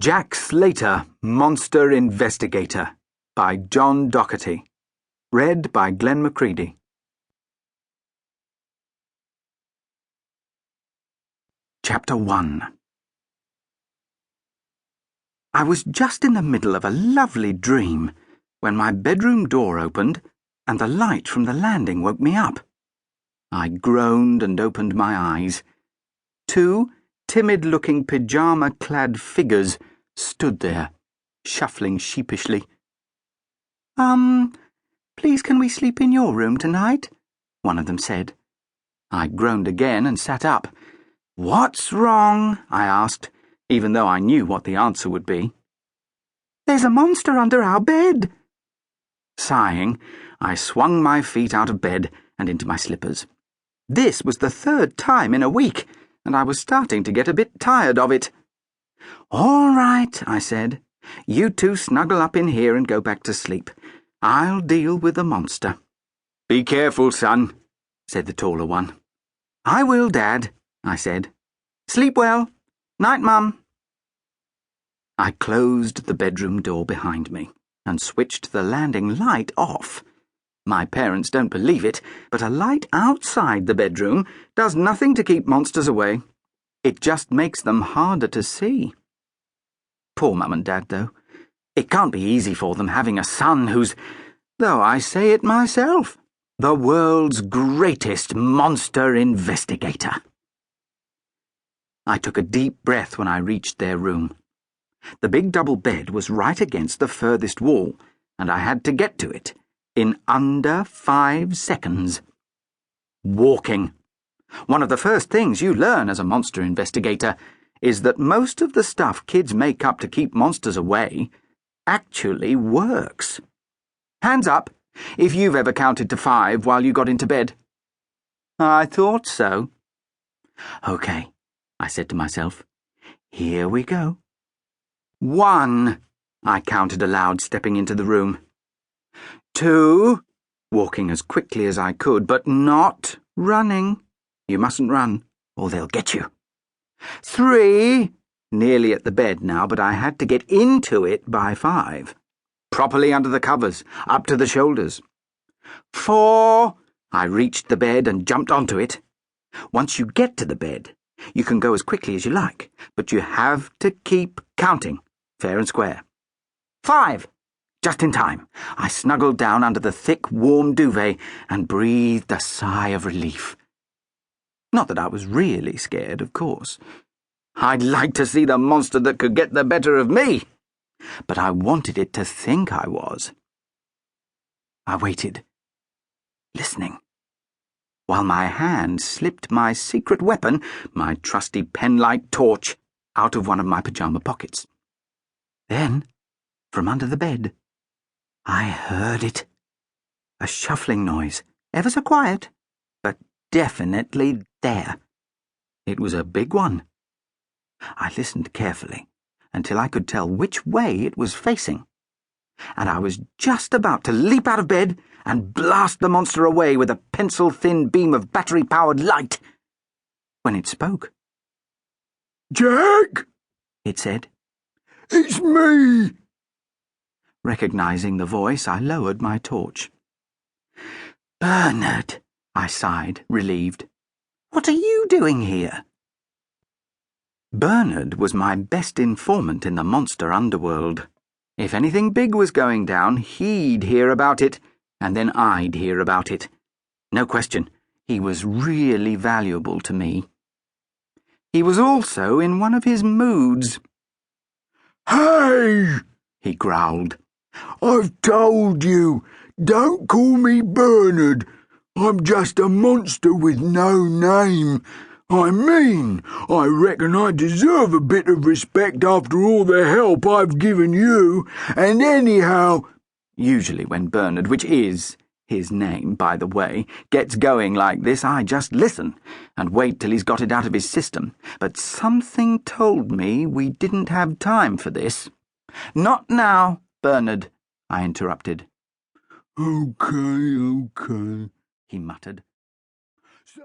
Jack Slater, Monster Investigator by John Dougherty. Read by Glen McCready. Chapter 1. I was just in the middle of a lovely dream when my bedroom door opened and the light from the landing woke me up. I groaned and opened my eyes. Two timid-looking pyjama-clad figures stood there, shuffling sheepishly. Please can we sleep in your room tonight?" one of them said. I groaned again and sat up. "What's wrong?" I asked, even though I knew what the answer would be. "There's a monster under our bed." Sighing, I swung my feet out of bed and into my slippers. This was the third time in a week, and I was starting to get a bit tired of it. "All right," I said. "You two snuggle up in here and go back to sleep. I'll deal with the monster." "Be careful, son," said the taller one. "I will, Dad," I said. "Sleep well. Night, Mum." I closed the bedroom door behind me and switched the landing light off. My parents don't believe it, but a light outside the bedroom does nothing to keep monsters away. It just makes them harder to see. Poor Mum and Dad, though. It can't be easy for them having a son who's, though I say it myself, the world's greatest monster investigator. I took a deep breath when I reached their room. The big double bed was right against the furthest wall, and I had to get to it in under 5 seconds. Walking. One of the first things you learn as a monster investigator is that most of the stuff kids make up to keep monsters away actually works. Hands up if you've ever counted to 5 while you got into bed. I thought so. "Okay," I said to myself. "Here we go." 1, I counted aloud, stepping into the room. 2, walking as quickly as I could, but not running. You mustn't run, or they'll get you. 3, nearly at the bed now, but I had to get into it by 5. Properly under the covers, up to the shoulders. 4, I reached the bed and jumped onto it. Once you get to the bed, you can go as quickly as you like, but you have to keep counting, fair and square. 5, just in time, I snuggled down under the thick, warm duvet and breathed a sigh of relief. Not that I was really scared, of course. I'd like to see the monster that could get the better of me, but I wanted it to think I was. I waited, listening, while my hand slipped my secret weapon, my trusty pen-light torch, out of one of my pyjama pockets. Then, from under the bed, I heard it. A shuffling noise, ever so quiet, but definitely there. It was a big one. I listened carefully until I could tell which way it was facing, and I was just about to leap out of bed and blast the monster away with a pencil-thin beam of battery-powered light when it spoke. "Jack," it said. "It's me." Recognizing the voice, I lowered my torch. "Bernard," I sighed, relieved. "What are you doing here?" Bernard was my best informant in the monster underworld. If anything big was going down, he'd hear about it, and then I'd hear about it. No question, he was really valuable to me. He was also in one of his moods. "Hey!" he growled. "I've told you, don't call me Bernard. I'm just a monster with no name. I mean, I reckon I deserve a bit of respect after all the help I've given you, and anyhow—" Usually when Bernard, which is his name, by the way, gets going like this, I just listen and wait till he's got it out of his system. But something told me we didn't have time for this. "Not now, Bernard," I interrupted. Okay, he muttered.